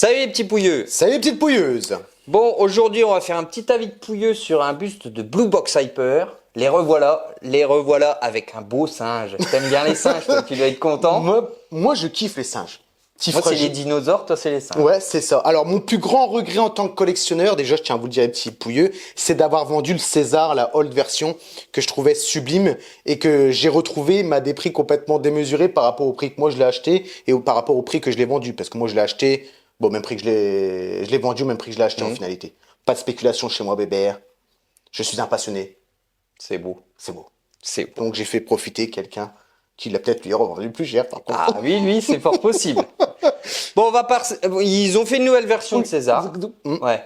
Salut les petits pouilleux. Salut les petites pouilleuses. Bon, aujourd'hui on va faire un petit avis de pouilleux sur un buste de Blue Box Hyper. Les revoilà avec un beau singe. T'aimes bien les singes, toi, tu dois être content. Moi, je kiffe les singes. Moi c'est les dinosaures, toi c'est les singes. Ouais, c'est ça. Alors, mon plus grand regret en tant que collectionneur, déjà, je tiens à vous le dire, les petits pouilleux, c'est d'avoir vendu le César, la old version, que je trouvais sublime et que j'ai retrouvé à des prix complètement démesurés par rapport au prix que moi je l'ai acheté et par rapport au prix que je l'ai vendu. Parce que moi, je l'ai acheté, bon, même prix que je l'ai vendu, même prix que je l'ai acheté en finalité. Pas de spéculation chez moi, bébé. Je suis un passionné. C'est beau. C'est beau. C'est beau. Donc, j'ai fait profiter quelqu'un qui l'a peut-être lui revendu plus cher, par contre. Ah oui, lui, c'est fort possible. Bon, ils ont fait une nouvelle version de César. Ouais.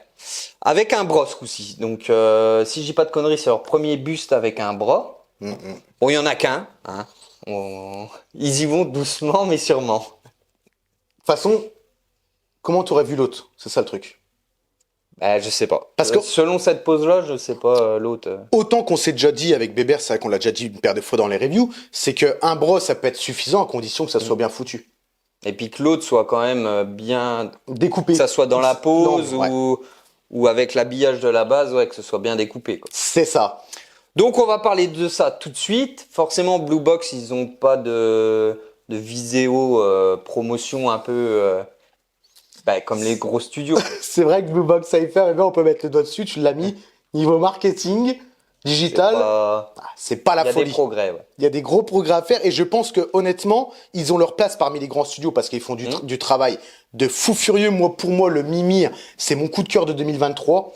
Avec un bras ce coup-ci. Donc, si je dis pas de conneries, c'est leur premier buste avec un bras. Bon, il y en a qu'un. Hein. Ils y vont doucement, mais sûrement. De toute façon, comment t'aurais vu l'autre? C'est ça le truc. Bah, je sais pas. Parce que selon cette pose-là, je sais pas l'autre. Autant qu'on s'est déjà dit avec Bébert, c'est vrai qu'on l'a déjà dit une paire de fois dans les reviews, c'est qu'un bras, ça peut être suffisant à condition que ça soit bien foutu. Et puis que l'autre soit quand même bien Découpé. Que ça soit dans la pose Non, ou avec l'habillage de la base, ouais, que ce soit bien découpé, quoi. C'est ça. Donc on va parler de ça tout de suite. Forcément, Blue Box, ils ont pas de vidéo promotion un peu comme les gros studios. C'est vrai que Blue Box Cypher, eh ben, on peut mettre le doigt dessus, tu l'as mis. Niveau marketing, digital, c'est pas la Il y a folie. des progrès, ouais. Il y a des gros progrès à faire et je pense que honnêtement, ils ont leur place parmi les grands studios parce qu'ils font du travail de fou furieux. Moi, pour moi, le Mimir, c'est mon coup de cœur de 2023.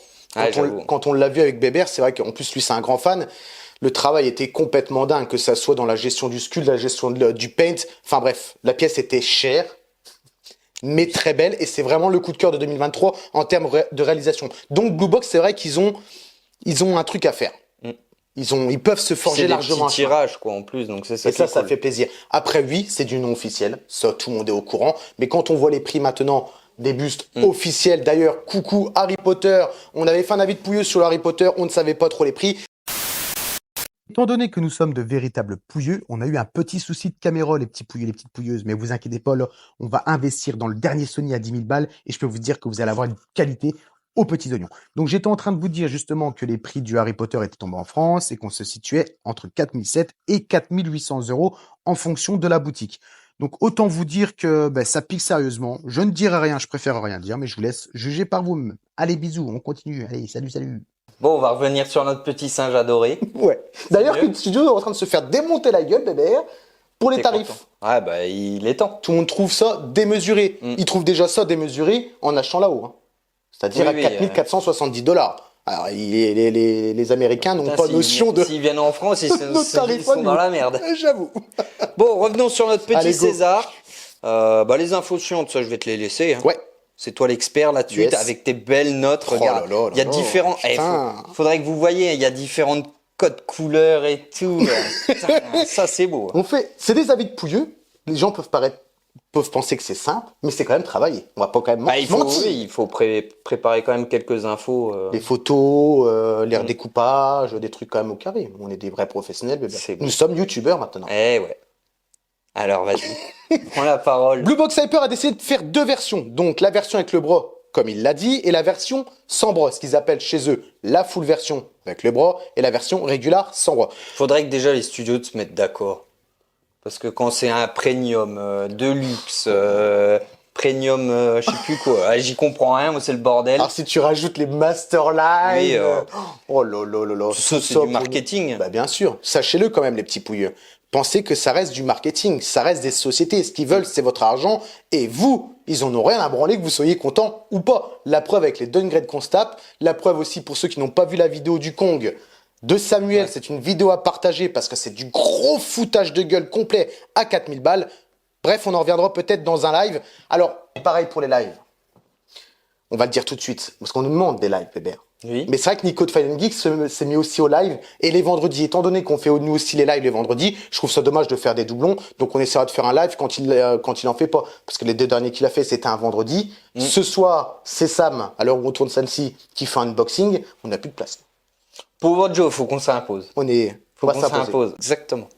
Quand on l'a vu avec Bébert, c'est vrai qu'en plus, lui, c'est un grand fan. Le travail était complètement dingue, que ça soit dans la gestion du sculpte, la gestion du paint. Enfin bref, la pièce était chère, mais très belle. Et c'est vraiment le coup de cœur de 2023 en termes de réalisation. Donc Blue Box, c'est vrai qu'ils ont un truc à faire. Ils peuvent se forger largement. C'est des petits tirages, quoi, en plus. Donc c'est ça. Et ça fait plaisir. Après, oui, c'est du non officiel. Ça, tout le monde est au courant. Mais quand on voit les prix maintenant des bustes officiels, d'ailleurs, coucou Harry Potter. On avait fait un avis de pouilleux sur Harry Potter. On ne savait pas trop les prix. Étant donné que nous sommes de véritables pouilleux, on a eu un petit souci de caméra, les petits pouilleux, les petites pouilleuses. Mais vous inquiétez pas, là, on va investir dans le dernier Sony à 10 000 balles. Et je peux vous dire que vous allez avoir une qualité aux petits oignons. Donc j'étais en train de vous dire justement que les prix du Harry Potter étaient tombés en France et qu'on se situait entre 4 700 et 4 800 € en fonction de la boutique. Donc autant vous dire que ça pique sérieusement. Je ne dirai rien, je préfère rien dire, mais je vous laisse juger par vous-même. Allez, bisous, on continue. Allez, salut, salut. Bon, on va revenir sur notre petit singe adoré. Ouais. D'ailleurs, que le studio est en train de se faire démonter la gueule, bébé, pour les tarifs. Content. Ouais, il est temps. Tout le monde trouve ça démesuré. Ils trouvent déjà ça démesuré en achetant là-haut. Hein. C'est-à-dire à 4 470 $. Alors, les Américains n'ont pas notion de... S'ils viennent en France, ils sont dans la merde. J'avoue. Bon, revenons sur notre petit César. Les infos chiantes, ça, je vais te les laisser. Hein. Ouais. C'est toi l'expert là-dessus, avec tes belles notes. Regarde, il y a différents... faudrait que vous voyez, il y a différentes codes couleurs et tout. Ça, c'est beau. C'est des avis de pouilleux. Les gens peuvent penser que c'est simple, mais c'est quand même travaillé. On va pas quand même mentir. Oui, il faut préparer quand même quelques infos. Les photos, les redécoupages, des trucs quand même au carré. On est des vrais professionnels. Nous sommes youtubeurs maintenant. Eh ouais. Alors vas-y, prends la parole. Blue Box Hyper a décidé de faire deux versions. Donc la version avec le bras, comme il l'a dit, et la version sans bras, ce qu'ils appellent chez eux la full version avec le bras et la version régulière sans bras. Faudrait que déjà les studios se mettent d'accord. Parce que quand c'est un premium de luxe, premium, je sais plus quoi, j'y comprends rien, moi c'est le bordel. Alors si tu rajoutes les Masterline, oh là là là là. C'est du marketing. Bah bien sûr, sachez-le quand même les petits pouilleux. Pensez que ça reste du marketing, ça reste des sociétés. Ce qu'ils veulent, c'est votre argent. Et vous, ils en ont rien à branler que vous soyez content ou pas. La preuve avec les downgrades qu'on se tape. La preuve aussi pour ceux qui n'ont pas vu la vidéo du Kong de Samuel. Ouais. C'est une vidéo à partager parce que c'est du gros foutage de gueule complet à 4000 balles. Bref, on en reviendra peut-être dans un live. Alors, pareil pour les lives. On va le dire tout de suite. Parce qu'on nous demande des lives, Bébert. Oui. Mais c'est vrai que Nico de Fine Geek s'est mis aussi au live et les vendredis. Étant donné qu'on fait nous aussi les lives les vendredis, je trouve ça dommage de faire des doublons. Donc on essaiera de faire un live quand il en fait pas. Parce que les deux derniers qu'il a fait, c'était un vendredi. Ce soir, c'est Sam, à l'heure où on tourne celle-ci, qui fait un unboxing. On n'a plus de place. Pour votre Joe, faut qu'on s'impose. Faut qu'on s'impose. Exactement.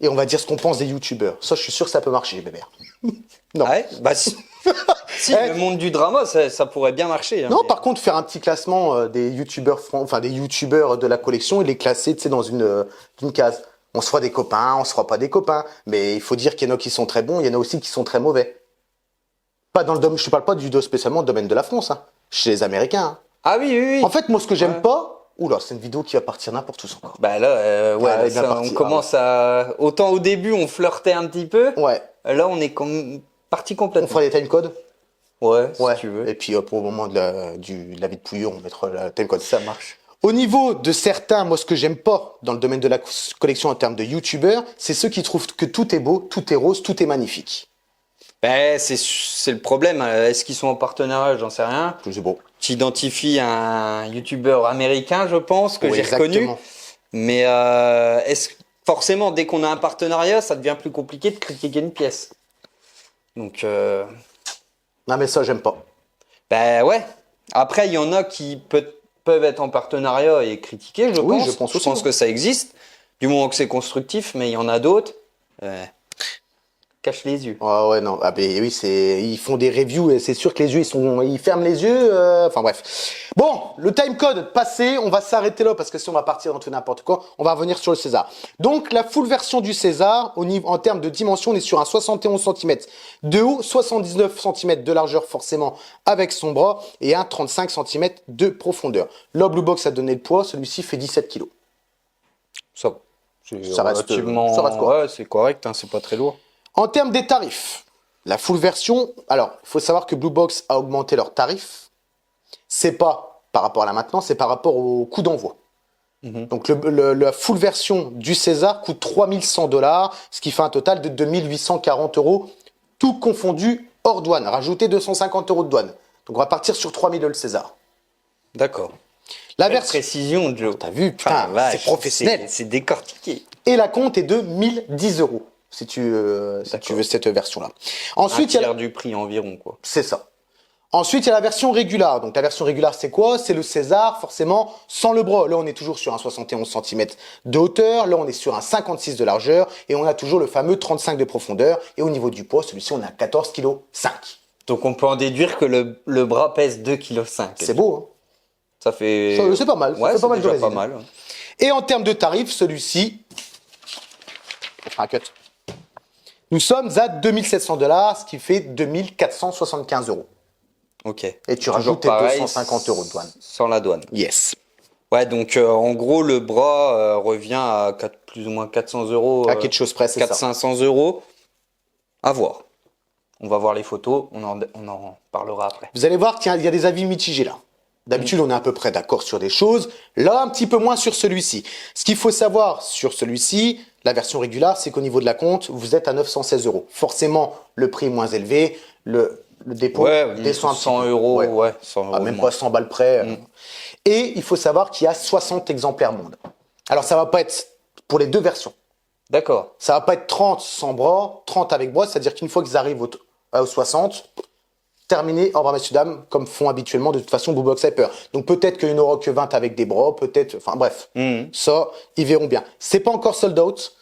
Et on va dire ce qu'on pense des youtubeurs. Ça, je suis sûr que ça peut marcher, Bébert. Non. Ouais, Si, le monde du drama, ça pourrait bien marcher. Hein, Non, mais- par contre, faire un petit classement des youtubeurs des youtubeurs de la collection et les classer, tu sais, dans une case. On se fera des copains, on se fera pas des copains. Mais il faut dire qu'il y en a qui sont très bons, il y en a aussi qui sont très mauvais. Pas dans le domaine, je te parle pas du spécialement domaine de la France, hein. Chez les Américains, hein. Ah oui, oui, oui. En fait, moi, ce que j'aime Ouais. pas, oula, c'est une vidéo qui va partir n'importe où encore. Bah là, ouais, Ah, là, elle est bien ça, partie, on commence à... Autant au début, on flirtait un petit peu. Ouais, Là, on est parti on complètement. fera des timecodes. Ouais, si Ouais. tu veux. Et puis pour le moment de la vie de Pouillot, on mettra le timecode. Ça marche. Au niveau de certains, moi, ce que j'aime pas dans le domaine de la collection en termes de youtubeurs, c'est ceux qui trouvent que tout est beau, tout est rose, tout est magnifique. Ben, c'est le problème. Est-ce qu'ils sont en partenariat? J'en sais rien. Tout c'est beau. Tu identifies un youtubeur américain, je pense, que Oui, j'ai reconnu. exactement. Mais forcément, dès qu'on a un partenariat, ça devient plus compliqué de critiquer une pièce. Donc, Non, mais ça, j'aime pas. ben ouais. Après, il y en a qui peuvent être en partenariat et critiquer, je Oui, pense. je pense aussi, moi. que ça existe, du moment que c'est constructif, mais il y en a d'autres. Cache les yeux. Ah ouais, non. Ah, ben oui, ils font des reviews et c'est sûr que les yeux, ils ferment les yeux. Enfin, bref. Bon, le timecode passé, on va s'arrêter là parce que si on va partir dans tout n'importe quoi, on va revenir sur le César. Donc, la full version du César, en termes de dimension, on est sur un 71 cm de haut, 79 cm de largeur forcément avec son bras et un 35 cm de profondeur. Là, Blue Box a donné le poids, celui-ci fait 17 kg. Ça, Ça reste correct. Ouais, c'est correct, hein, c'est pas très lourd. En termes des tarifs, la full version, alors, il faut savoir que Blue Box a augmenté leurs tarifs. C'est pas par rapport à la maintenance, c'est par rapport au coût d'envoi. Donc, la full version du César coûte 3100 $, ce qui fait un total de 2840 €, tout confondu hors douane. Rajouter 250 € de douane. Donc, on va partir sur 3000 € le César. D'accord. La Quelle version, précision, Joe. t'as vu, Ah, putain, vache, c'est professionnel. C'est décortiqué. Et la compte est de 1010 €, si tu veux cette version-là. Un Ensuite, il y a tiers du prix environ, quoi. C'est ça. Ensuite, il y a la version régulière. Donc, la version régulière, c'est quoi? C'est le César, forcément, sans le bras. Là, on est toujours sur un 71 cm de hauteur. Là, on est sur un 56 de largeur. Et on a toujours le fameux 35 de profondeur. Et au niveau du poids, celui-ci, on a 14,5 kg. Donc on peut en déduire que le bras pèse 2,5 kg. C'est beau, hein? Ça fait... C'est pas mal. Ça Ouais, fait c'est pas mal de déjà résine. pas mal. Et en termes de tarifs, celui-ci, on fera un cut. Nous sommes à 2700 $, ce qui fait 2475 €. Ok. Et tu Toujours rajoutes tes pareil, 250 € de douane. Sans la douane. Yes. Ouais, donc en gros, le bras revient à plus ou moins 400 €. À quelque chose près, c'est ça. 400-500 €. À voir. On va voir les photos, on en parlera après. Vous allez voir qu'il y a des avis mitigés là. D'habitude, on est à peu près d'accord sur des choses. Là, un petit peu moins sur celui-ci. Ce qu'il faut savoir sur celui-ci, la version régulière, c'est qu'au niveau de la compte, vous êtes à 916 €. Forcément, le prix est moins élevé. Le dépôt descend un petit 100 peu. €, ouais, 100 Ah, € même moins. pas 100 balles près. Et il faut savoir qu'il y a 60 exemplaires monde. Alors, ça va pas être pour les deux versions. D'accord. Ça va pas être 30 sans bras, 30 avec bras. C'est-à-dire qu'une fois qu'ils arrivent aux 60, terminé, au revoir messieurs dames, comme font habituellement de toute façon Blue Box Hyper. Donc peut-être qu'il n'y en aura que 20 avec des bras, peut-être, enfin bref, ça, ils verront bien. C'est pas encore sold out.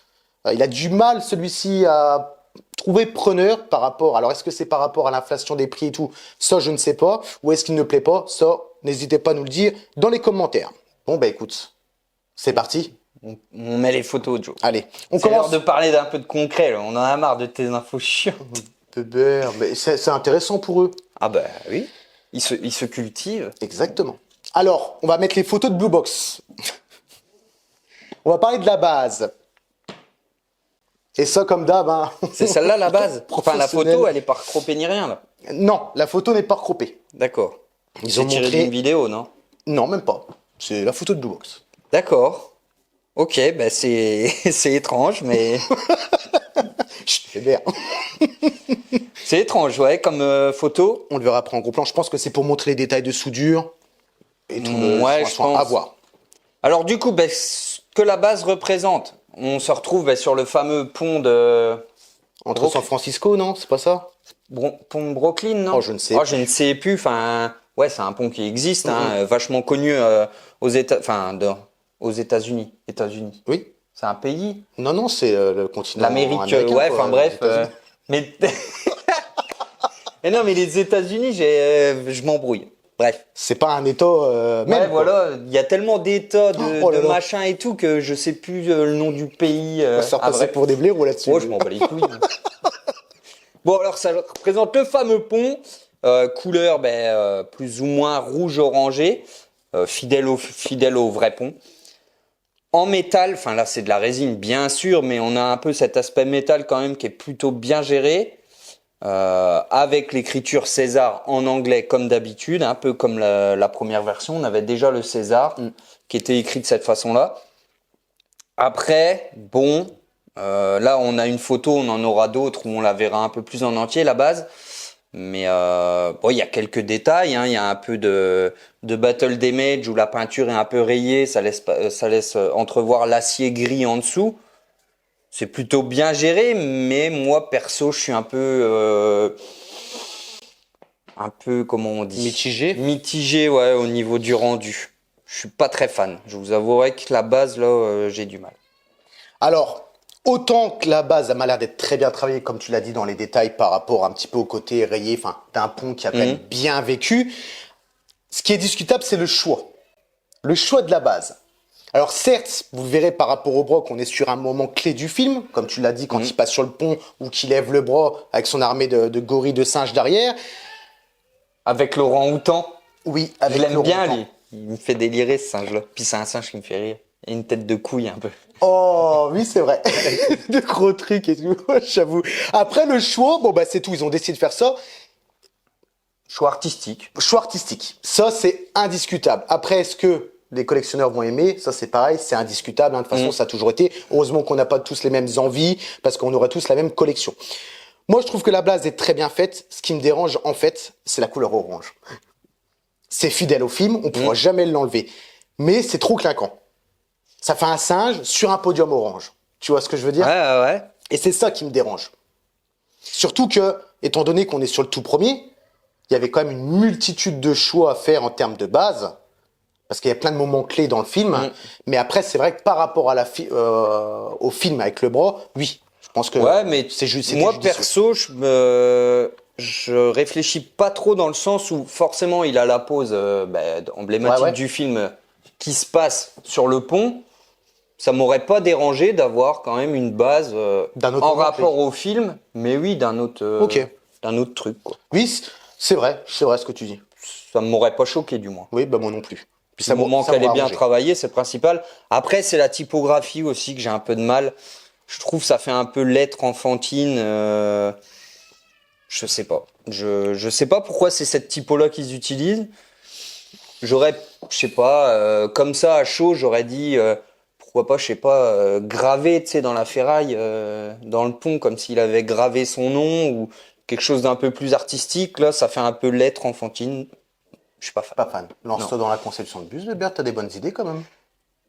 Il a du mal celui-ci à trouver preneur par rapport, alors est-ce que c'est par rapport à l'inflation des prix et tout, ça je ne sais pas, ou est-ce qu'il ne plaît pas, ça n'hésitez pas à nous le dire dans les commentaires. Bon bah écoute, c'est parti. On met les photos, Joe. Allez, on C'est l'heure commence. de parler d'un peu de concret, là. On en a marre de tes infos chiantes. Pébert, mais c'est intéressant pour eux. Ah bah oui. Ils se cultivent. Exactement. Alors, on va mettre les photos de Blue Box. On va parler de la base. Et ça, comme d'hab, hein. C'est celle-là la base. Enfin, la Professionnel. photo, elle est pas recropée ni rien, là. Non, la photo n'est pas recroppée. D'accord. Ils ont C'est tiré montré- d'une vidéo, non? Non, même pas. C'est la photo de Blue Box. D'accord. Ok, bah c'est c'est étrange, mais Chut, Pébert. c'est étrange, ouais, comme photo. On le verra après en gros plan. Je pense que c'est pour montrer les détails de soudure. Et tout le Ouais, soin, je soin pense. à voir. Alors du coup, bah, ce que la base représente, on se retrouve bah, sur le fameux pont de Entre San Francisco, non? C'est pas ça? pont de Brooklyn, non? Oh, je ne sais Oh, je ne sais plus. Enfin, ouais, c'est un pont qui existe, hein, vachement connu aux aux États-Unis. États-Unis. Oui. C'est un pays. Non, non, c'est le continent L'Amérique, américain, ouais, quoi, enfin bref. les États-Unis. Mais Et non, mais les États-Unis, je m'embrouille. Bref. C'est pas un État même. Ouais, Quoi. voilà, il y a tellement d'États, Oh là de là. machins et tout que je sais plus le nom du pays. On va se faire passer bref. pour des blaireaux là-dessus. Moi, je m'en bats les couilles. Bon, alors ça représente le fameux pont, couleur plus ou moins rouge-orangé, fidèle au vrai pont. En métal, enfin là c'est de la résine bien sûr, mais on a un peu cet aspect métal quand même qui est plutôt bien géré, avec l'écriture César en anglais comme d'habitude, un peu comme la première version, on avait déjà le César qui était écrit de cette façon-là. Après, bon, là on a une photo, on en aura d'autres où on la verra un peu plus en entier la base. Mais bon, il y a quelques détails, hein. Il y a un peu de battle damage où la peinture est un peu rayée, ça laisse entrevoir l'acier gris en dessous. C'est plutôt bien géré, mais moi perso, je suis un peu comment on dit, mitigé, ouais, au niveau du rendu. Je suis pas très fan. Je vous avouerai que la base là, j'ai du mal. Alors, autant que la base a m'a l'air d'être très bien travaillée, comme tu l'as dit dans les détails, par rapport un petit peu au côté rayé, enfin, d'un pont qui a quand même bien vécu. Ce qui est discutable, c'est le choix. Le choix de la base. Alors certes, vous verrez par rapport au bras qu'on est sur un moment clé du film, comme tu l'as dit, quand il passe sur le pont ou qu'il lève le bras avec son armée de gorilles de singes derrière. Avec Laurent Houtan. Oui, avec Je l'aime Laurent bien, Houtan. lui. Il me fait délirer, ce singe-là. Puis c'est un singe qui me fait rire. Et une tête de couille, un peu. Oh, oui, c'est vrai. De gros trucs et tout, j'avoue. Après, le choix, bon, bah, c'est tout. Ils ont décidé de faire ça. Choix artistique. Choix artistique. Ça, c'est indiscutable. Après, est-ce que les collectionneurs vont aimer? Ça, c'est pareil, c'est indiscutable. Hein. De toute façon, ça a toujours été. Heureusement qu'on n'a pas tous les mêmes envies, parce qu'on aurait tous la même collection. Moi, je trouve que la base est très bien faite. Ce qui me dérange, en fait, c'est la couleur orange. C'est fidèle au film, on pourra jamais l'enlever. Mais c'est trop clinquant. Ça fait un singe sur un podium orange. Tu vois ce que je veux dire? Ouais. Et c'est ça qui me dérange. Surtout que, étant donné qu'on est sur le tout premier, il y avait quand même une multitude de choix à faire en termes de base, parce qu'il y a plein de moments clés dans le film. Mais après, c'est vrai que par rapport à au film avec le bras, oui, je pense que ouais, mais c'est juste. moi perso, je réfléchis pas trop dans le sens où forcément il a la pose emblématique du film qui se passe sur le pont. Ça m'aurait pas dérangé d'avoir quand même une base en rapport au film, mais oui, d'un autre truc, quoi. Oui, c'est vrai ce que tu dis. Ça m'aurait pas choqué du moins. Oui, bah moi non plus. Puis ça moment qu'elle est bien travaillée, c'est le principal. Après, c'est la typographie aussi que j'ai un peu de mal. Je trouve ça fait un peu lettre enfantine. Je sais pas. Je sais pas pourquoi c'est cette typo-là qu'ils utilisent. Je sais pas, comme ça à chaud, j'aurais dit pourquoi pas, je sais pas, graver, tu sais, dans la ferraille, dans le pont, comme s'il avait gravé son nom ou quelque chose d'un peu plus artistique. Là, ça fait un peu lettre enfantine. Je suis pas fan. Pas fan. Lance-toi dans la conception de bus, Bert, t'as des bonnes idées quand même.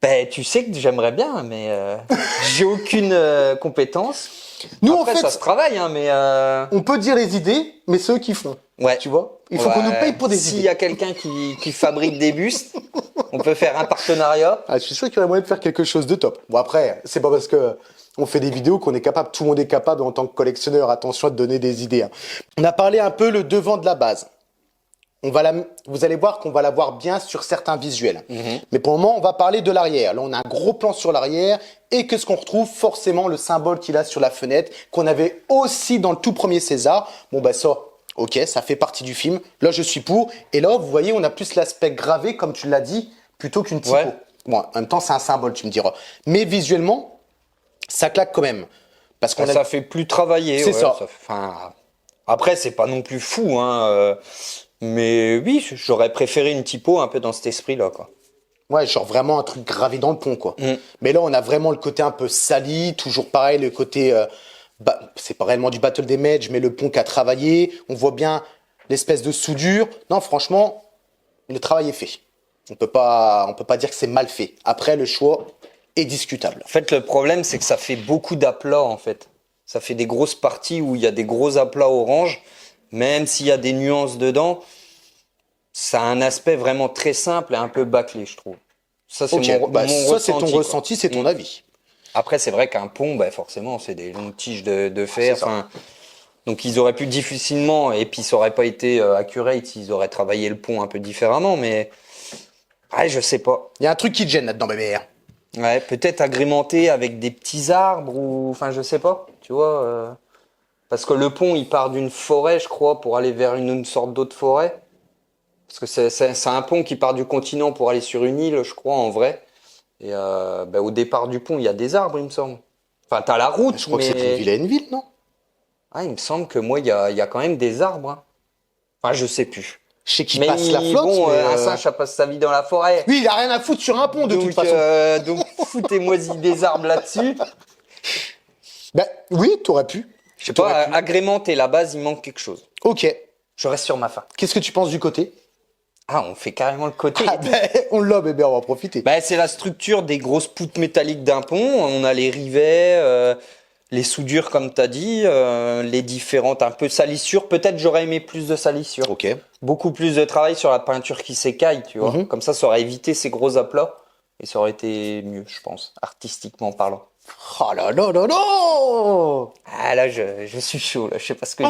Ben, tu sais que j'aimerais bien, mais j'ai aucune compétence. Nous, après, en fait, ça se travaille, hein, mais on peut dire les idées, mais c'est eux qui font. ouais. Tu vois, il faut qu'on nous paye pour des idées. S'il y a quelqu'un qui fabrique des bustes, on peut faire un partenariat. Ah, je suis sûr qu'il y aurait moyen de faire quelque chose de top. Bon, après, c'est pas parce que on fait des vidéos qu'on est capable, tout le monde est capable en tant que collectionneur, attention, de donner des idées. Hein. On a parlé un peu le devant de la base. Vous allez voir qu'on va la voir bien sur certains visuels. Mais pour le moment, on va parler de l'arrière. Là, on a un gros plan sur l'arrière et qu'est-ce qu'on retrouve? Forcément, le symbole qu'il a sur la fenêtre, qu'on avait aussi dans le tout premier César. Bon, bah ça, ok, ça fait partie du film. Là, je suis pour. Et là, vous voyez, on a plus l'aspect gravé, comme tu l'as dit, plutôt qu'une typo. Ouais. Bon, en même temps, c'est un symbole, tu me diras. Mais visuellement, ça claque quand même. Parce qu'on Ça fait plus travailler. C'est ça. Après, c'est pas non plus fou, hein. Mais oui, j'aurais préféré une typo un peu dans cet esprit-là, quoi. Ouais, genre vraiment un truc gravé dans le pont, quoi. Mais là, on a vraiment le côté un peu sali, toujours pareil, le côté... c'est pas réellement du battle damage, mais le pont qui a travaillé. On voit bien l'espèce de soudure. Non, franchement, le travail est fait. On peut pas dire que c'est mal fait. Après, le choix est discutable. En fait, le problème, c'est que ça fait beaucoup d'aplats, en fait. Ça fait des grosses parties où il y a des gros aplats orange. Même s'il y a des nuances dedans, ça a un aspect vraiment très simple et un peu bâclé, je trouve. Ça, c'est mon ça, ressenti. c'est ton ressenti, c'est ton avis. Après, c'est vrai qu'un pont, forcément, c'est des longues tiges de fer. Donc ils auraient pu difficilement, et puis ça aurait pas été accurate, ils auraient travaillé le pont un peu différemment, mais ouais, je sais pas. Il y a un truc qui te gêne là-dedans, bébé. Ouais, peut-être agrémenté avec des petits arbres ou, enfin, je sais pas, tu vois. Parce que le pont, il part d'une forêt, je crois, pour aller vers une sorte d'autre forêt. Parce que c'est un pont qui part du continent pour aller sur une île, je crois, en vrai. Et au départ du pont, il y a des arbres, il me semble. Enfin, t'as la route, Je crois mais... que c'est d'une ville à une ville, non? Ah, il me semble que moi, il y a quand même des arbres. Hein. Enfin, je sais plus. Je sais qu'il Mais passe la flotte, bon, mais... un singe, ça passe sa vie dans la forêt. Oui, il a rien à foutre sur un pont, de toute façon. Donc foutez-moi des arbres là-dessus. Ben, oui, t'aurais pu. Je sais pas, agrémenter la base, il manque quelque chose. Ok. Je reste sur ma faim. Qu'est-ce que tu penses du côté? Ah, on fait carrément le côté. Ah ben, on l'a, bébé, on va en profiter. Bah, c'est la structure des grosses poutres métalliques d'un pont. On a les rivets, les soudures, comme tu as dit, les différentes un peu salissures. Peut-être j'aurais aimé plus de salissures. Ok. Beaucoup plus de travail sur la peinture qui s'écaille, tu vois. Comme ça aurait évité ces gros aplats. Et ça aurait été mieux, je pense, artistiquement parlant. Oh là là là là! Ah là, je suis chaud, là. Je sais pas ce que je...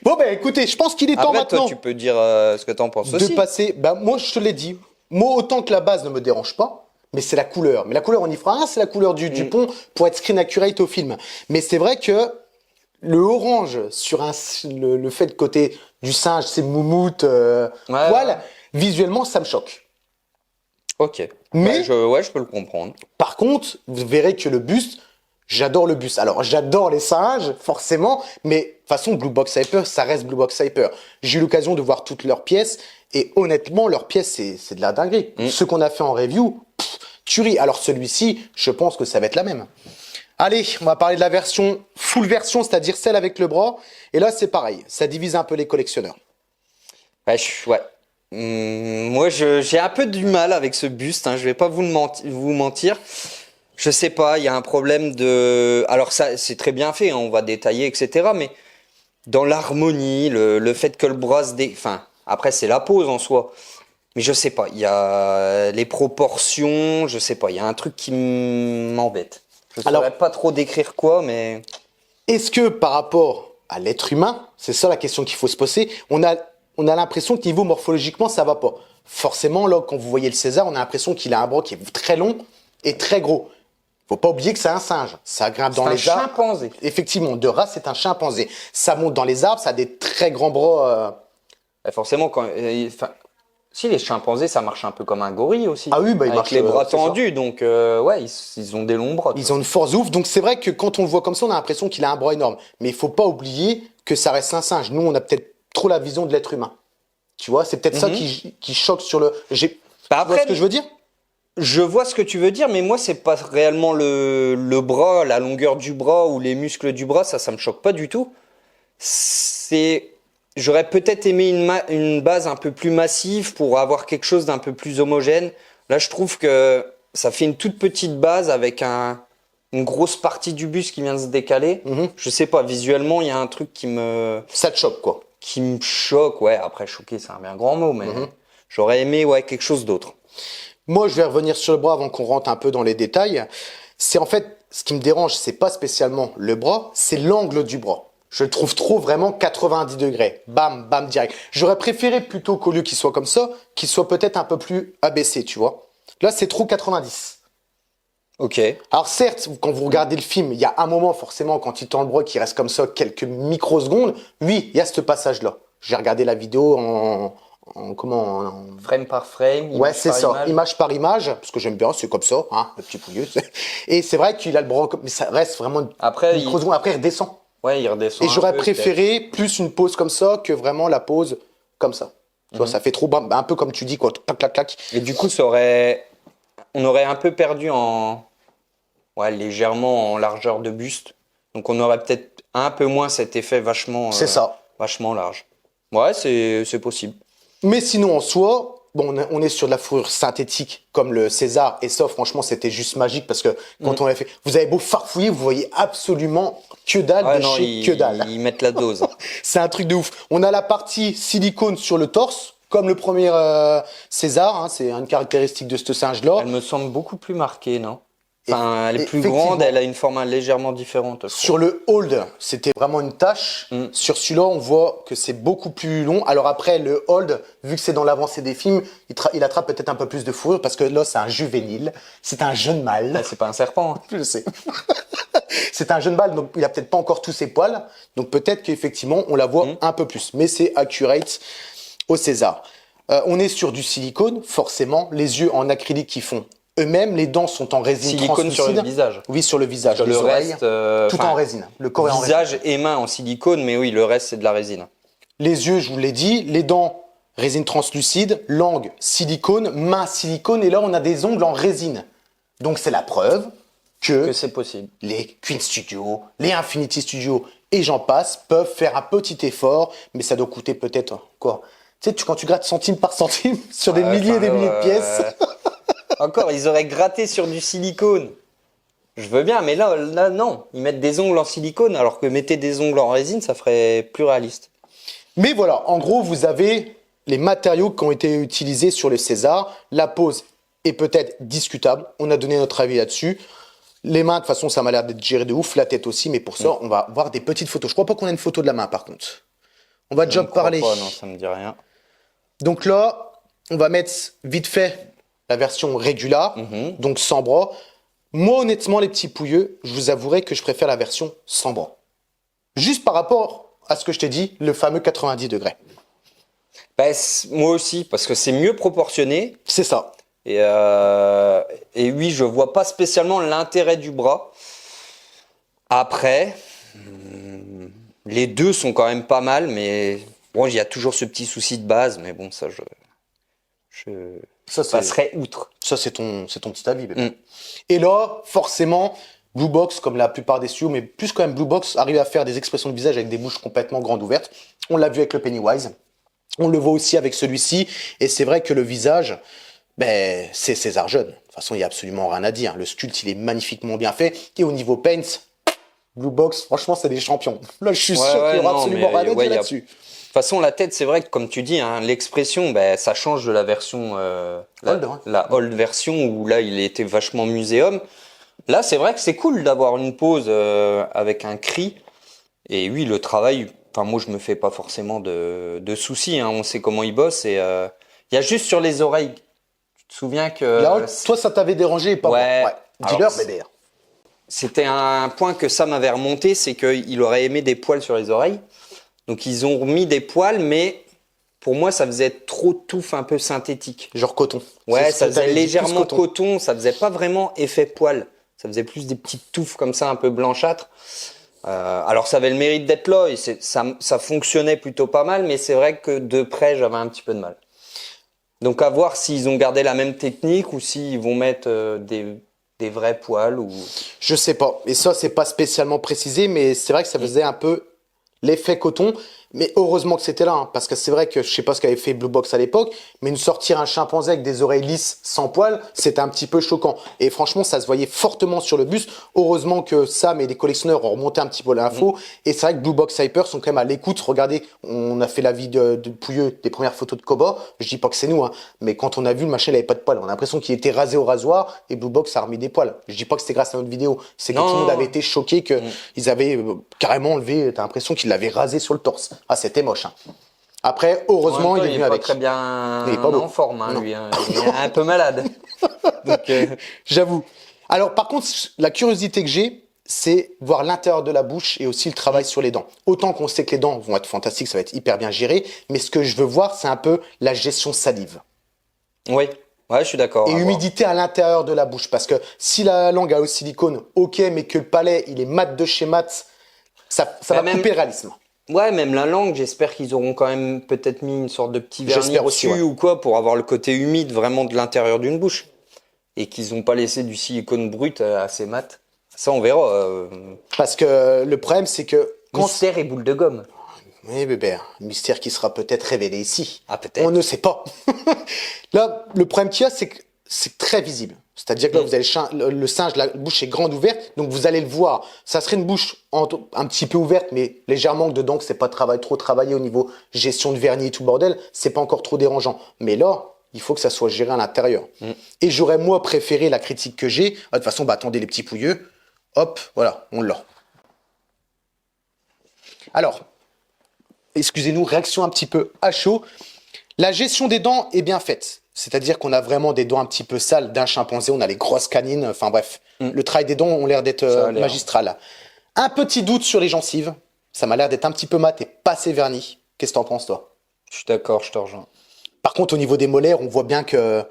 Bon, ben écoutez, je pense qu'il est temps Après, maintenant toi, tu peux dire ce que t'en penses de aussi. passer. Ben, moi, je te l'ai dit. Moi, autant que la base ne me dérange pas, mais c'est la couleur. Mais la couleur, on y fera un, c'est la couleur du pont pour être screen accurate au film. Mais c'est vrai que le orange sur le fait de côté du singe, c'est moumoute, poil, visuellement, ça me choque. Ok. Mais je peux le comprendre. par contre, vous verrez que le buste, j'adore le buste. Alors, j'adore les singes, forcément, mais de toute façon, Blue Box Hyper, ça reste Blue Box Hyper. J'ai eu l'occasion de voir toutes leurs pièces, et honnêtement, leurs pièces, c'est de la dinguerie. Ce qu'on a fait en review, tuerie. Alors, celui-ci, je pense que ça va être la même. Allez, on va parler de la version, full version, c'est-à-dire celle avec le bras. Et là, c'est pareil, ça divise un peu les collectionneurs. Ouais. Moi, j'ai un peu du mal avec ce buste. Hein, je vais pas vous mentir. Je sais pas, il y a un problème de. Alors ça, c'est très bien fait. Hein, on va détailler, etc. Mais dans l'harmonie, le fait que le bras Enfin, après c'est la pose en soi. Mais je sais pas. Il y a les proportions. Je sais pas. Il y a un truc qui m'embête. Je saurais pas trop décrire quoi, mais. Est-ce que par rapport à l'être humain, c'est ça la question qu'il faut se poser, on a l'impression que niveau morphologiquement, ça va pas. Forcément, là, quand vous voyez le César, on a l'impression qu'il a un bras qui est très long et très gros. Faut pas oublier que c'est un singe. Ça grimpe dans les arbres. C'est un chimpanzé. Effectivement, de race, c'est un chimpanzé. Ça monte dans les arbres, ça a des très grands bras. Et forcément, si les chimpanzés, ça marche un peu comme un gorille aussi. Ah oui, bah, ils avec marchent, les bras c'est ça. tendus, donc ouais, ils ont des longs bras. Ils ont une force ouf. Donc c'est vrai que quand on le voit comme ça, on a l'impression qu'il a un bras énorme. Mais il faut pas oublier que ça reste un singe. Nous, on a peut-être trop la vision de l'être humain. Tu vois, c'est peut-être ça qui choque sur le. Tu vois ce que je veux dire? Je vois ce que tu veux dire, mais moi, c'est pas réellement le bras, la longueur du bras ou les muscles du bras, ça me choque pas du tout. J'aurais peut-être aimé une base un peu plus massive pour avoir quelque chose d'un peu plus homogène. Là, je trouve que ça fait une toute petite base avec une grosse partie du buste qui vient de se décaler. Je sais pas, visuellement, il y a un truc Ça te choque, quoi. Qui me choque. Ouais, après, choquer, c'est un bien grand mot, mais j'aurais aimé quelque chose d'autre. Moi, je vais revenir sur le bras avant qu'on rentre un peu dans les détails. C'est en fait, ce qui me dérange, c'est pas spécialement le bras, c'est l'angle du bras. Je le trouve trop vraiment 90 degrés. Bam, bam, direct. J'aurais préféré plutôt qu'au lieu qu'il soit comme ça, qu'il soit peut-être un peu plus abaissé, tu vois. Là, c'est trop 90. Ok. Alors certes, quand vous regardez le film, il y a un moment forcément quand il tend le bras qui reste comme ça quelques microsecondes. Oui, il y a ce passage-là. J'ai regardé la vidéo en frame par frame. Ouais, c'est ça, image par image, parce que j'aime bien, c'est comme ça, hein, le petit pouilleux. Et c'est vrai qu'il a le bras, mais ça reste vraiment après, microsecondes. Après, il redescend. Ouais, il redescend. Et j'aurais préféré plus une pose comme ça que vraiment la pose comme ça. Tu vois, ça fait trop un peu comme tu dis, quoi, clac, clac, clac. Et du coup, on aurait un peu perdu légèrement en largeur de buste. Donc, on aurait peut-être un peu moins cet effet vachement large. Ouais, c'est possible. Mais sinon, en soi, bon, on est sur de la fourrure synthétique comme le César. Et ça, franchement, c'était juste magique parce que quand on l'a fait, vous avez beau farfouiller, vous voyez absolument que dalle que dalle. Ils mettent la dose. C'est un truc de ouf. On a la partie silicone sur le torse, comme le premier César. Hein, c'est une caractéristique de ce singe-là. Elle me semble beaucoup plus marquée, non? Enfin, elle est plus Effectivement. grande, elle a une forme légèrement différente. je Sur le hold, c'était vraiment une tâche. Sur celui-là, on voit que c'est beaucoup plus long. Alors après, le hold, vu que c'est dans l'avancée des films, il attrape peut-être un peu plus de fourrure parce que là, c'est un juvénile. C'est un jeune mâle. crois. C'est pas un serpent. Hein. Je sais. C'est un jeune mâle, donc il a peut-être pas encore tous ses poils. Donc peut-être qu'effectivement, on la voit un peu plus. Mais c'est accurate au César. On est sur du silicone, forcément. Les yeux en acrylique qui font eux-mêmes. Les dents sont en résine Silicone translucide. sur le visage. Oui, sur le visage. Sur les le oreilles, reste, tout en résine. Le corps est en résine. visage et main en silicone, mais oui, le reste c'est de la résine. Les yeux, je vous l'ai dit. Les dents, résine translucide. Langue, silicone. Main, silicone. Et là, on a des ongles en résine. Donc, c'est la preuve Que c'est possible. les Queen Studios, les Infinity Studios et j'en passe peuvent faire un petit effort, mais ça doit coûter peut-être quoi. Tu sais, quand tu grattes centime par centime sur des milliers et des milliers de pièces. Encore, ils auraient gratté sur du silicone. Je veux bien, mais là, non. Ils mettent des ongles en silicone, alors que mettez des ongles en résine, ça ferait plus réaliste. Mais voilà, en gros, vous avez les matériaux qui ont été utilisés sur le César. La pose est peut-être discutable. On a donné notre avis là-dessus. Les mains, de toute façon, ça m'a l'air d'être géré de ouf. La tête aussi, mais pour ça, on va voir des petites photos. Je crois pas qu'on a une photo de la main, par contre. On va déjà Je ne crois parler. pas, non, ça me dit rien. Donc là, on va mettre vite fait la version régulière, donc sans bras. Moi, honnêtement, les petits pouilleux, je vous avouerai que je préfère la version sans bras. Juste par rapport à ce que je t'ai dit, le fameux 90 degrés. Ben, moi aussi, parce que c'est mieux proportionné. C'est ça. Et oui, je vois pas spécialement l'intérêt du bras. Après, les deux sont quand même pas mal, mais bon, il y a toujours ce petit souci de base, mais bon, ça, je Ça, c'est passerai outre. ton petit avis, bébé. Et là, forcément, Blue Box, comme la plupart des studios, mais plus quand même Blue Box, arrive à faire des expressions de visage avec des bouches complètement grandes ouvertes. On l'a vu avec le Pennywise. On le voit aussi avec celui-ci. Et c'est vrai que le visage, ben, c'est César jeune. De toute façon, il n'y a absolument rien à dire. Le sculpte, il est magnifiquement bien fait. Et au niveau paint, Blue Box, franchement, c'est des champions. Là, je suis sûr qu'il n'y aura absolument rien à dire là-dessus. De toute façon, la tête, c'est vrai que comme tu dis, hein, l'expression, ben, ça change de la version, la old version où là, il était vachement muséum. Là, c'est vrai que c'est cool d'avoir une pose avec un cri. Et oui, le travail, enfin moi, je me fais pas forcément de soucis. Hein, on sait comment il bosse. Et il y a juste sur les oreilles. Tu te souviens que Là, toi, ça t'avait dérangé et pas Ouais. moi. Ouais. Dis-leur, bébé. c'était un point que ça m'avait remonté, c'est qu'il aurait aimé des poils sur les oreilles. Donc ils ont remis des poils, mais pour moi ça faisait trop de touffe un peu synthétique. Genre coton. Ouais, C'est ce ça que faisait t'avais dit, légèrement plus coton, ça faisait pas vraiment effet poil. Ça faisait plus des petites touffes comme ça, un peu blanchâtres. Alors ça avait le mérite d'être là et ça fonctionnait plutôt pas mal, mais c'est vrai que de près j'avais un petit peu de mal. Donc à voir s'ils ont gardé la même technique ou s'ils vont mettre des vrais poils ou. Je sais pas. Et ça, c'est pas spécialement précisé, mais c'est vrai que ça faisait un peu l'effet coton. Mais heureusement que c'était là, hein, parce que c'est vrai que je sais pas ce qu'avait fait Blue Box à l'époque, mais nous sortir un chimpanzé avec des oreilles lisses sans poils, c'était un petit peu choquant. Et franchement, ça se voyait fortement sur le buste. Heureusement que Sam et les collectionneurs ont remonté un petit peu l'info. Et c'est vrai que Blue Box Hyper sont quand même à l'écoute. Regardez, on a fait l'avis de Pouilleux des premières photos de Koba. Je dis pas que c'est nous, hein, mais quand on a vu, le machin, il avait pas de poils. On a l'impression qu'il était rasé au rasoir et Blue Box a remis des poils. Je dis pas que c'était grâce à notre vidéo. C'est que Non, tout le monde non, avait non. été choqué que ils avaient carrément enlevé. T'as l'impression qu'ils l'avaient rasé sur le torse. Ah, c'était moche. Hein. Après, heureusement, En même temps, il est venu pas avec. très bien Il est pas beau. en forme, hein, Non. lui. Hein. Il est un peu malade. Donc, J'avoue. Alors, par contre, la curiosité que j'ai, c'est voir l'intérieur de la bouche et aussi le travail sur les dents. Autant qu'on sait que les dents vont être fantastiques, ça va être hyper bien géré, mais ce que je veux voir, c'est un peu la gestion salive. oui, ouais, je suis d'accord. Et à voir. humidité à l'intérieur de la bouche. Parce que si la langue a au silicone, ok, mais que le palais, il est mat de chez mat, ça va même- couper le réalisme. Ouais, même la langue, j'espère qu'ils auront quand même peut-être mis une sorte de petit vernis J'espère aussi, dessus ouais. ou quoi pour avoir le côté humide vraiment de l'intérieur d'une bouche. Et qu'ils n'ont pas laissé du silicone brut assez mat. Ça, on verra. Parce que le problème, c'est que quand Mystère et boule de gomme. oui, bébé, mystère qui sera peut-être révélé ici. Ah, peut-être. On ne sait pas. Là, le problème qu'il y a, c'est que c'est très visible. C'est-à-dire que là, vous avez le singe, la bouche est grande ouverte, donc vous allez le voir. Ça serait une bouche un petit peu ouverte, mais légèrement dedans, que c'est pas trop travaillé au niveau gestion de vernis et tout le bordel. C'est pas encore trop dérangeant. Mais là, il faut que ça soit géré à l'intérieur. Et j'aurais moi préféré la critique que j'ai. De toute façon, bah, attendez les petits pouilleux. Hop, voilà, on l'a. Alors, excusez-nous, réaction un petit peu à chaud. La gestion des dents est bien faite. C'est-à-dire qu'on a vraiment des dents un petit peu sales d'un chimpanzé. On a les grosses canines. Enfin bref, le travail des dents ont l'air d'être magistral. Un petit doute sur les gencives. Ça m'a l'air d'être un petit peu mat et pas assez verni. Qu'est-ce que t'en penses, toi? Je suis d'accord, je te rejoins. Par contre, au niveau des molaires, on voit bien que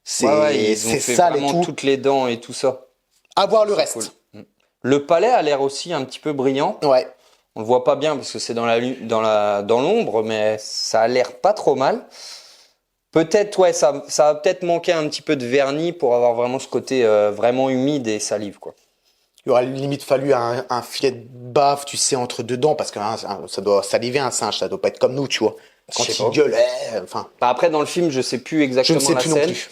c'est ils ont fait sale et vraiment tout. toutes les dents et tout ça. À voir le C'est reste. cool. Le palais a l'air aussi un petit peu brillant. Ouais. On le voit pas bien parce que c'est dans l'ombre, mais ça a l'air pas trop mal. Peut-être, ouais, ça va peut-être manquer un petit peu de vernis pour avoir vraiment ce côté vraiment humide et salive, quoi. Il aurait limite fallu un filet de bave, tu sais, entre deux dents, parce que ça doit saliver un singe, ça doit pas être comme nous, tu vois. Quand Je sais il pas. gueule, enfin. Bah, après, dans le film, je sais plus Je exactement ne sais la plus non scène. plus.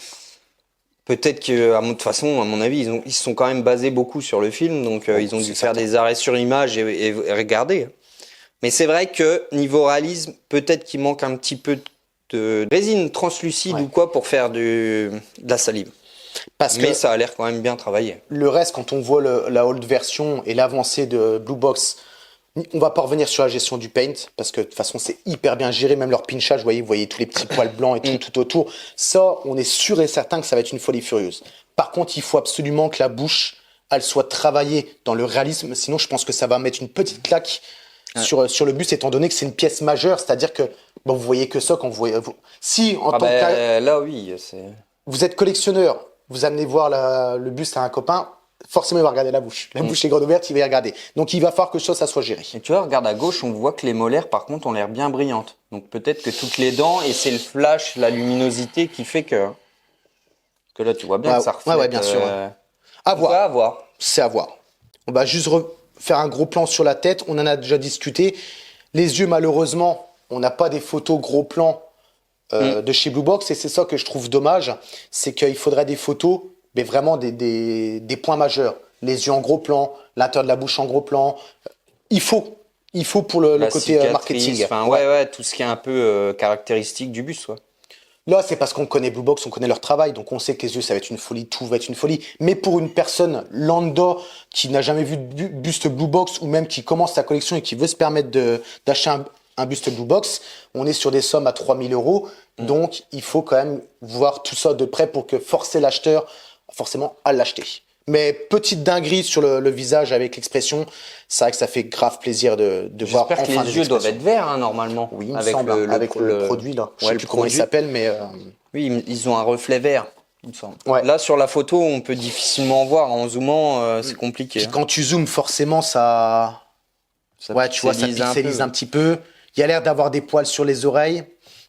Peut-être que, de toute façon, à mon avis, ils se sont quand même basés beaucoup sur le film, donc ils ont dû faire des arrêts sur image et regarder. Mais c'est vrai que niveau réalisme, peut-être qu'il manque un petit peu de résine translucide ou quoi pour faire de la salive. Parce Mais que ça a l'air quand même bien travaillé. le reste, quand on voit la old version et l'avancée de Blue Box, on va pas revenir sur la gestion du paint, parce que de toute façon, c'est hyper bien géré, même leur pinchage, vous voyez tous les petits poils blancs et tout autour. Ça, on est sûr et certain que ça va être une folie furieuse. Par contre, il faut absolument que la bouche, elle soit travaillée dans le réalisme, sinon je pense que ça va mettre une petite claque sur le buste, étant donné que c'est une pièce majeure, c'est-à-dire que bon, vous voyez que ça quand vous voyez. Si en tant que là, oui, c'est. vous êtes collectionneur, vous amenez voir le buste à un copain, forcément il va regarder la bouche. La bouche est grande ouverte, il va y regarder. Donc il va falloir que ça soit géré. Et tu vois, regarde à gauche, on voit que les molaires, par contre, ont l'air bien brillantes. Donc peut-être que toutes les dents, et c'est le flash, la luminosité qui fait que là, tu vois bien que ça reflète. Ouais, bien sûr. À voir. À voir. C'est à voir. On va juste faire un gros plan sur la tête. On en a déjà discuté. Les yeux, malheureusement, on n'a pas des photos gros plans de chez Blue Box, et c'est ça que je trouve dommage, c'est qu'il faudrait des photos, mais vraiment des points majeurs. Les yeux en gros plan, l'intérieur de la bouche en gros plan. Il faut pour le côté cicatrice, marketing. Enfin, ouais, tout ce qui est un peu caractéristique du bus, quoi. Là, c'est parce qu'on connaît Blue Box, on connaît leur travail, donc on sait que les yeux, ça va être une folie, tout va être une folie. Mais pour une personne lambda qui n'a jamais vu de buste Blue Box, ou même qui commence sa collection et qui veut se permettre d'acheter un buste Blue Box, on est sur des sommes à 3000 €. Donc, il faut quand même voir tout ça de près pour que forcer l'acheteur, forcément, à l'acheter. Mais petite dinguerie sur le visage avec l'expression, c'est vrai que ça fait grave plaisir de voir enfin J'espère que les yeux doivent être verts, hein, normalement. Oui, il me avec semble, avec le produit, là. Je sais plus comment il s'appelle, mais... Oui, ils ont un reflet vert, il me semble. Ouais. Là, sur la photo, on peut difficilement voir. En zoomant, c'est compliqué. Puis quand tu zoomes, forcément, ça... Ouais, tu vois, ça pixelise un petit peu. Il y a l'air d'avoir des poils sur les oreilles.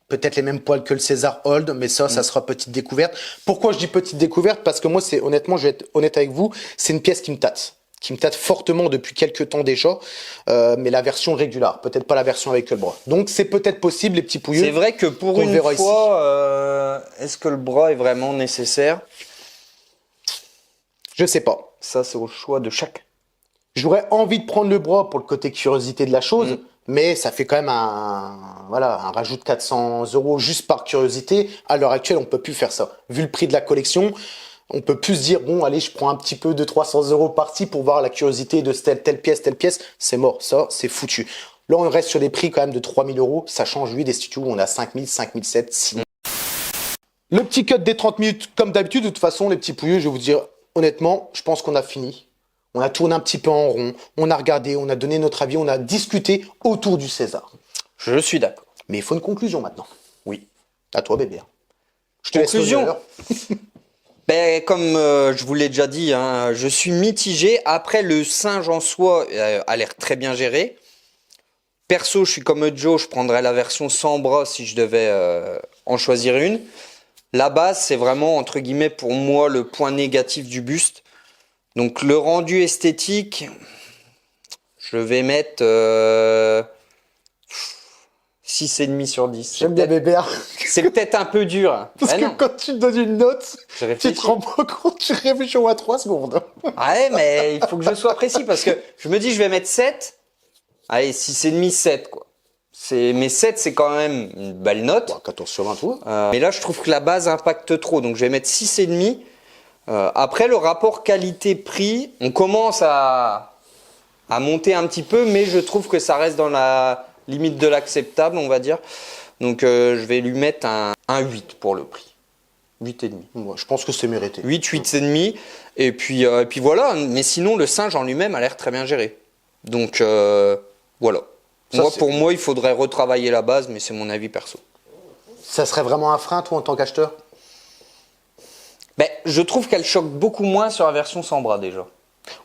Peut-être les mêmes poils que le César Old, mais ça sera petite découverte. Pourquoi je dis petite découverte? Parce que moi, honnêtement, je vais être honnête avec vous, c'est une pièce qui me tâte fortement depuis quelques temps déjà, mais la version régulière, peut-être pas la version avec le bras. Donc c'est peut-être possible, les petits pouilleux. C'est vrai que pour une fois, est-ce que le bras est vraiment nécessaire? Je sais pas. Ça, c'est au choix de chacun. J'aurais envie de prendre le bras pour le côté curiosité de la chose, mais ça fait quand même un rajout de 400 € juste par curiosité. À l'heure actuelle, on peut plus faire ça. Vu le prix de la collection, on peut plus se dire, bon, allez, je prends un petit peu de 300 € par-ci pour voir la curiosité de telle pièce. C'est mort. Ça, c'est foutu. Là, on reste sur des prix quand même de 3000 €. Ça change, oui, des studios où on a 5000, 5007, 6000. Le petit cut des 30 minutes, comme d'habitude, de toute façon, les petits pouilleux, je vais vous dire, honnêtement, je pense qu'on a fini. On a tourné un petit peu en rond, on a regardé, on a donné notre avis, on a discuté autour du César. Je suis d'accord. Mais il faut une conclusion maintenant. Oui. À toi, bébé. Je te Conclusion. laisse l'honneur. Ben, comme je vous l'ai déjà dit, hein, je suis mitigé. Après, le singe en soi a l'air très bien géré. Perso, je suis comme Joe, je prendrais la version sans bras si je devais en choisir une. La base, c'est vraiment, entre guillemets, pour moi, le point négatif du buste. Donc, le rendu esthétique, je vais mettre 6,5 sur 10. J'aime bien bébé. C'est peut-être un peu dur. Parce Ben que non. quand tu te donnes une note, Je tu réfléchis. te rends pas compte, tu réfléchis au moins 3 secondes. Ouais, mais il faut que je sois précis parce que je me dis je vais mettre 7. Allez, 6,5, 7 quoi. Mais 7, c'est quand même une belle note. Bon, 14 sur 20, tout. Mais là, je trouve que la base impacte trop. Donc, je vais mettre 6,5. Après, le rapport qualité-prix, on commence à monter un petit peu, mais je trouve que ça reste dans la limite de l'acceptable, on va dire. Donc, je vais lui mettre un 8 pour le prix. 8,5. Moi, je pense que c'est mérité. 8, 8,5. Et puis voilà. Mais sinon, le singe en lui-même a l'air très bien géré. Donc, voilà. Pour moi, il faudrait retravailler la base, mais c'est mon avis perso. Ça serait vraiment un frein, toi, en tant qu'acheteur? Ben, je trouve qu'elle choque beaucoup moins sur la version sans bras déjà.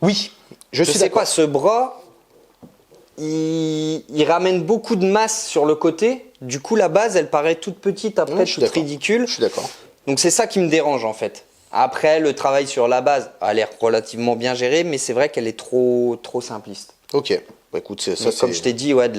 Oui, je suis sais d'accord. pas, ce bras, il ramène beaucoup de masse sur le côté. Du coup, la base, elle paraît toute petite, après toute ridicule. Je suis d'accord. Donc c'est ça qui me dérange en fait. Après, le travail sur la base a l'air relativement bien géré, mais c'est vrai qu'elle est trop simpliste. Ok. Bah, écoute, comme je t'ai dit, ouais, de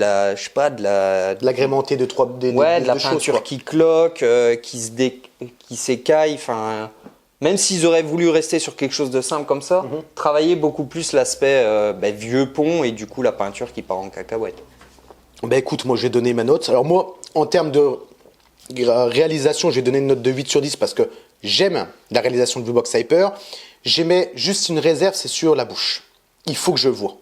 l'agrémenté de trois de la choses, peinture quoi. qui cloque, qui s'écaille, enfin. Même s'ils auraient voulu rester sur quelque chose de simple comme ça, travailler beaucoup plus l'aspect vieux pont et du coup la peinture qui part en cacahuète. Bah écoute, moi j'ai donné ma note. Alors moi, en termes de réalisation, j'ai donné une note de 8 sur 10 parce que j'aime la réalisation de Blue Box Hyper. J'aimais juste une réserve, c'est sur la bouche. Il faut que je vois.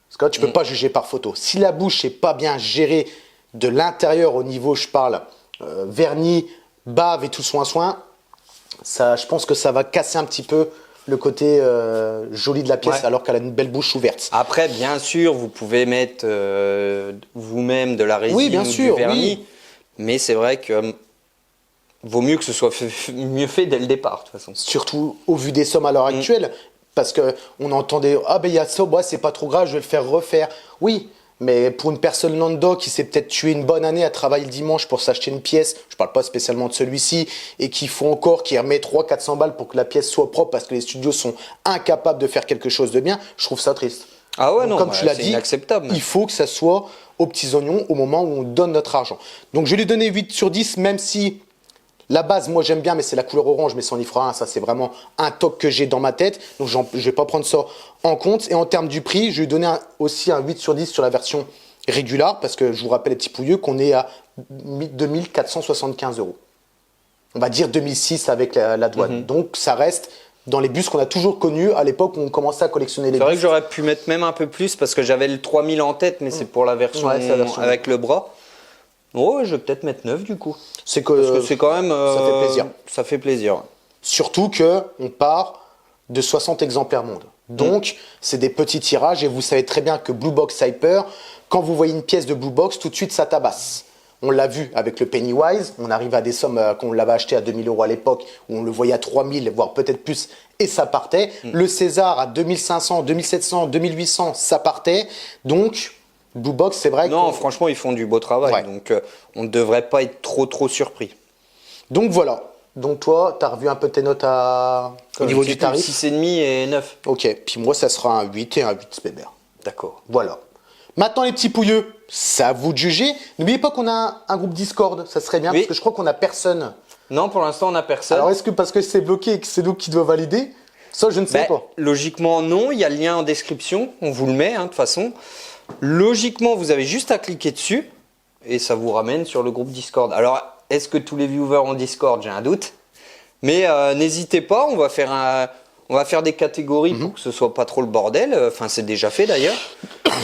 Parce que là, tu peux pas juger par photo. Si la bouche n'est pas bien gérée de l'intérieur au niveau, je parle, vernis, bave et tout soin, ça, je pense que ça va casser un petit peu le côté joli de la pièce alors qu'elle a une belle bouche ouverte. Après, bien sûr, vous pouvez mettre vous-même de la résine ou du vernis, mais c'est vrai que vaut mieux que ce soit mieux fait dès le départ, de toute façon. Surtout au vu des sommes à l'heure actuelle, parce qu'on entendait « Ah ben il y a ça, c'est pas trop grave, je vais le faire refaire. » Oui, mais pour une personne lambda qui s'est peut-être tué une bonne année à travailler le dimanche pour s'acheter une pièce, je parle pas spécialement de celui-ci, et qui remet 300-400 balles pour que la pièce soit propre parce que les studios sont incapables de faire quelque chose de bien, je trouve ça triste. Ah ouais, donc, comme tu l'as dit, inacceptable. Il faut que ça soit aux petits oignons au moment où on donne notre argent. Donc je vais lui donner 8 sur 10, même si la base, moi j'aime bien, mais c'est la couleur orange, mais ça on y fera un. Ça c'est vraiment un toc que j'ai dans ma tête. Donc je ne vais pas prendre ça en compte. Et en termes du prix, je vais lui donner aussi un 8 sur 10 sur la version régulière, parce que je vous rappelle les petits pouilleux qu'on est à 2475 €. On va dire 2006 avec la douane. Donc ça reste dans les bus qu'on a toujours connus à l'époque où on commençait à collectionner les bus. C'est vrai que j'aurais pu mettre même un peu plus parce que j'avais le 3000 en tête, mais c'est pour la version, avec le bras. Oh, je vais peut-être mettre 9 du coup. Parce que c'est quand même. Ça fait plaisir. Ça fait plaisir. Surtout qu'on part de 60 exemplaires monde. Donc, c'est des petits tirages et vous savez très bien que Blue Box Hyper, quand vous voyez une pièce de Blue Box, tout de suite ça tabasse. On l'a vu avec le Pennywise, on arrive à des sommes qu'on l'avait acheté à 2000 € à l'époque, où on le voyait à 3000, voire peut-être plus, et ça partait. Le César à 2500, 2700, 2800, ça partait. Donc, Blue Box, c'est vrai que... Non, franchement, ils font du beau travail, donc on ne devrait pas être trop surpris. Donc voilà. Donc toi, tu as revu un peu tes notes au niveau du tarif? 6,5 et 9. Ok, puis moi, ça sera un 8 et un 8 Bébert. D'accord. Voilà. Maintenant, les petits pouilleux, c'est à vous de juger. N'oubliez pas qu'on a un groupe Discord, ça serait bien, parce que je crois qu'on n'a personne. Non, pour l'instant, on n'a personne. Alors, est-ce que parce que c'est bloqué et que c'est nous qui doit valider? Ça, je ne sais pas. Logiquement, non. Il y a le lien en description. On vous le met, de toute façon. Logiquement, vous avez juste à cliquer dessus et ça vous ramène sur le groupe Discord. Alors, est-ce que tous les viewers ont Discord? J'ai un doute. Mais n'hésitez pas, on va faire des catégories pour que ce soit pas trop le bordel. Enfin, c'est déjà fait d'ailleurs.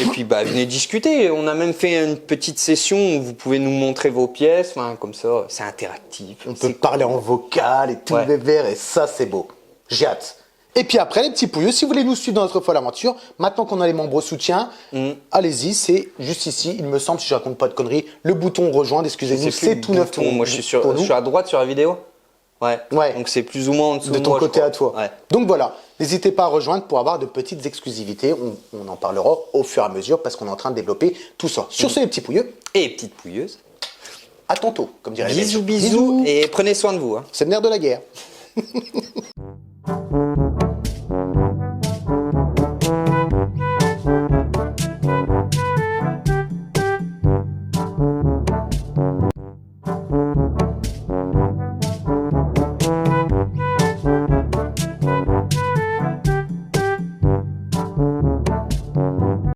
Et puis, venez discuter. On a même fait une petite session où vous pouvez nous montrer vos pièces. Enfin, comme ça, c'est interactif. On peut parler en vocal et tout les verres et ça, c'est beau. J'ai hâte. Et puis après, les petits pouilleux, si vous voulez nous suivre dans notre folle aventure, maintenant qu'on a les membres soutien, allez-y, c'est juste ici, il me semble, si je raconte pas de conneries, le bouton rejoindre, excusez-nous, c'est tout neuf pour moi. Je suis à droite sur la vidéo. Ouais. Donc c'est plus ou moins en dessous de ton côté à toi. Ouais. Donc voilà, n'hésitez pas à rejoindre pour avoir de petites exclusivités. On en parlera au fur et à mesure parce qu'on est en train de développer tout ça. Sur ce, les petits pouilleux. Et petites pouilleuses. À tantôt, comme dirait les bisous et prenez soin de vous. C'est le nerf de la guerre.